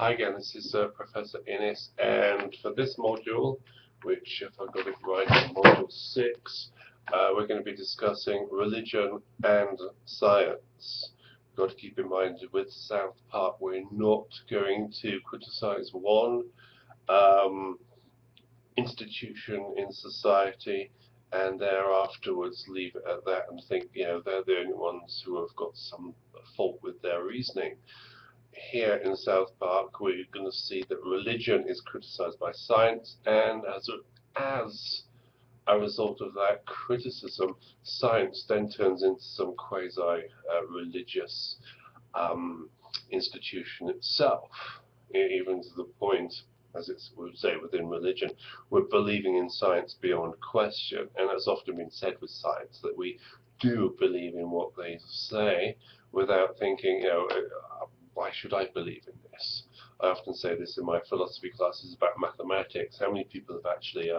Hi again, this is Professor Innes, and for this module, which if I got it right, is module 6, we're going to be discussing religion and science. You've got to keep in mind with South Park, we're not going to criticize one institution in society and thereafterwards leave it at that and think, they're the only ones who have got some fault with their reasoning. Here in South Park, we're going to see that religion is criticized by science, and as a result of that criticism, science then turns into some quasi-religious institution itself, even to the point, as it would say within religion, we're believing in science beyond question, and that's often been said with science, that we do believe in what they say without thinking, why should I believe in this? I often say this in my philosophy classes about mathematics. How many people have actually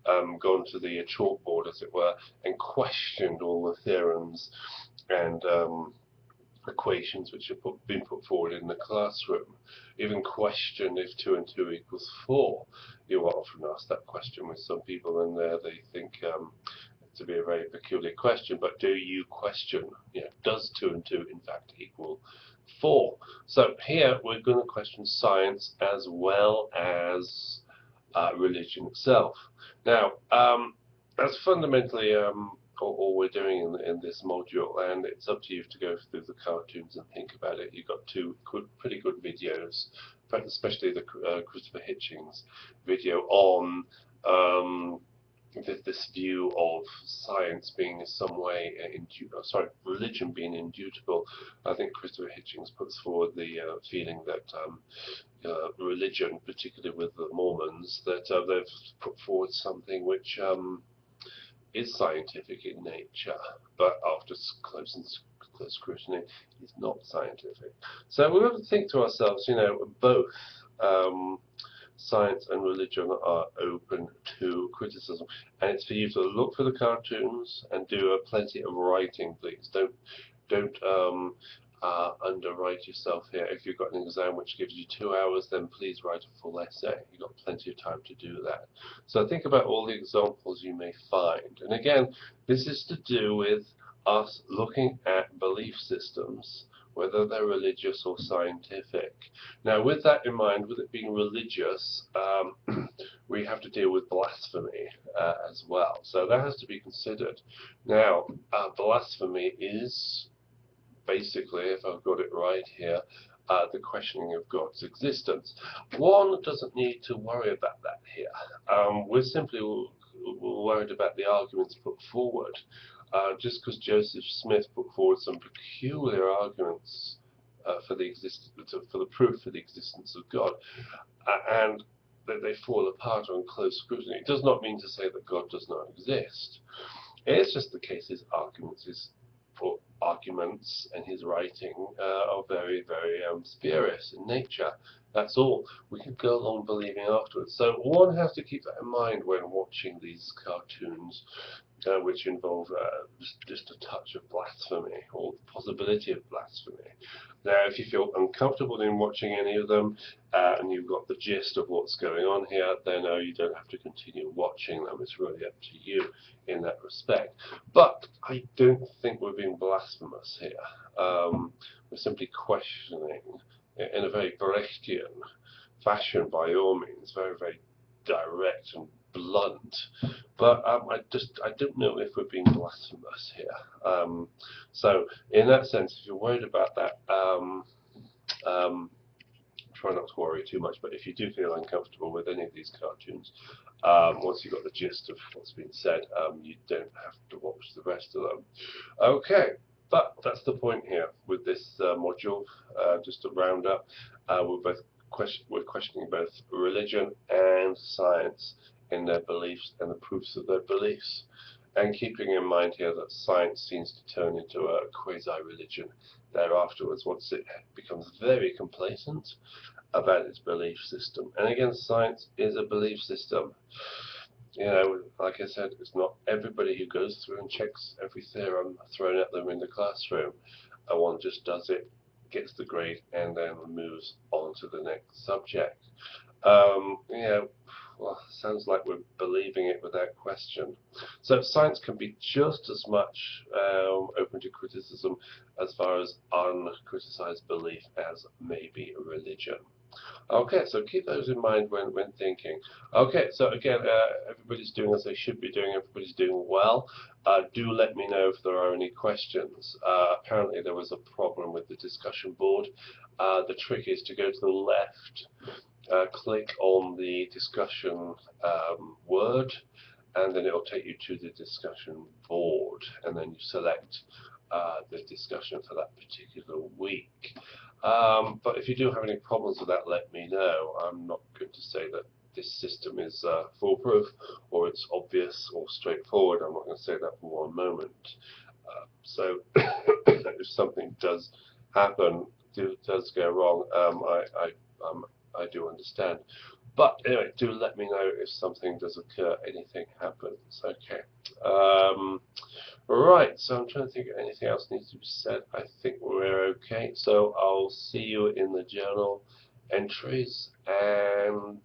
gone to the chalkboard, as it were, and questioned all the theorems and equations which have been put forward in the classroom? Even questioned if 2 and 2 equals 4. You are often asked that question with some people, and they think to be a very peculiar question, but do you question, does 2 and 2 in fact equal 4? So here we're going to question science as well as religion itself. Now, that's fundamentally all we're doing in this module, and it's up to you to go through the cartoons and think about it. You've got two pretty good videos, especially the Christopher Hitchens video on this view of science being in some way, religion being indubitable. I think Christopher Hitchens puts forward the feeling that religion, particularly with the Mormons, that they've put forward something which is scientific in nature, but after close scrutiny, is not scientific. So we have to think to ourselves, both science and religion are open to criticism, and it's for you to look for the cartoons and do plenty of writing, please. Don't underwrite yourself here. If you've got an exam which gives you 2 hours, then please write a full essay. You've got plenty of time to do that. So think about all the examples you may find. And again, this is to do with us looking at belief systems, whether they're religious or scientific. Now, with that in mind, with it being religious, we have to deal with blasphemy as well. So that has to be considered. Now, blasphemy is basically, if I've got it right here, the questioning of God's existence. One doesn't need to worry about that here. We're simply worried about the arguments put forward. Just because Joseph Smith put forward some peculiar arguments for the proof for the existence of God, and that they fall apart on close scrutiny, it does not mean to say that God does not exist. It's just the case his arguments and his writing are very, very spurious in nature. That's all. We could go along believing afterwards. So one has to keep that in mind when watching these cartoons, which involve just a touch of blasphemy or the possibility of blasphemy. Now, if you feel uncomfortable in watching any of them and you've got the gist of what's going on here, then you don't have to continue watching them. It's really up to you in that respect. But I don't think we're being blasphemous here. We're simply questioning in a very Brechtian fashion, by all means, very, very direct and blunt, but I don't know if we're being blasphemous here. So in that sense, if you're worried about that, try not to worry too much. But if you do feel uncomfortable with any of these cartoons, once you've got the gist of what's been said, you don't have to watch the rest of them. Okay. But that's the point here with this module. Just to round up, we're questioning both religion and science in their beliefs and the proofs of their beliefs, and keeping in mind here that science seems to turn into a quasi-religion thereafterwards once it becomes very complacent about its belief system. And again, science is a belief system. Like I said, it's not everybody who goes through and checks every theorem thrown at them in the classroom. One just does it gets the grade, and then moves on to the next subject. Yeah, well, sounds like we're believing it without question. So science can be just as much open to criticism as far as uncriticized belief as maybe religion. Okay, so keep those in mind when thinking. Okay, so again, everybody's doing as they should be doing. Everybody's doing well. Do let me know if there are any questions. Apparently there was a problem with the discussion board. The trick is to go to the left, click on the discussion word, and then it will take you to the discussion board, and then you select the discussion for that particular week. But if you do have any problems with that, let me know. I'm not going to say that this system is foolproof or it's obvious or straightforward. I'm not going to say that for one moment. So if something does happen, does go wrong, I do understand. But anyway, do let me know if something does occur, anything happens. Okay. Right, so I'm trying to think if anything else needs to be said. I think we're okay. So I'll see you in the journal entries, and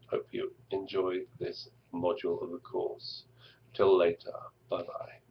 hope you enjoy this module of the course. Till later. Bye-bye.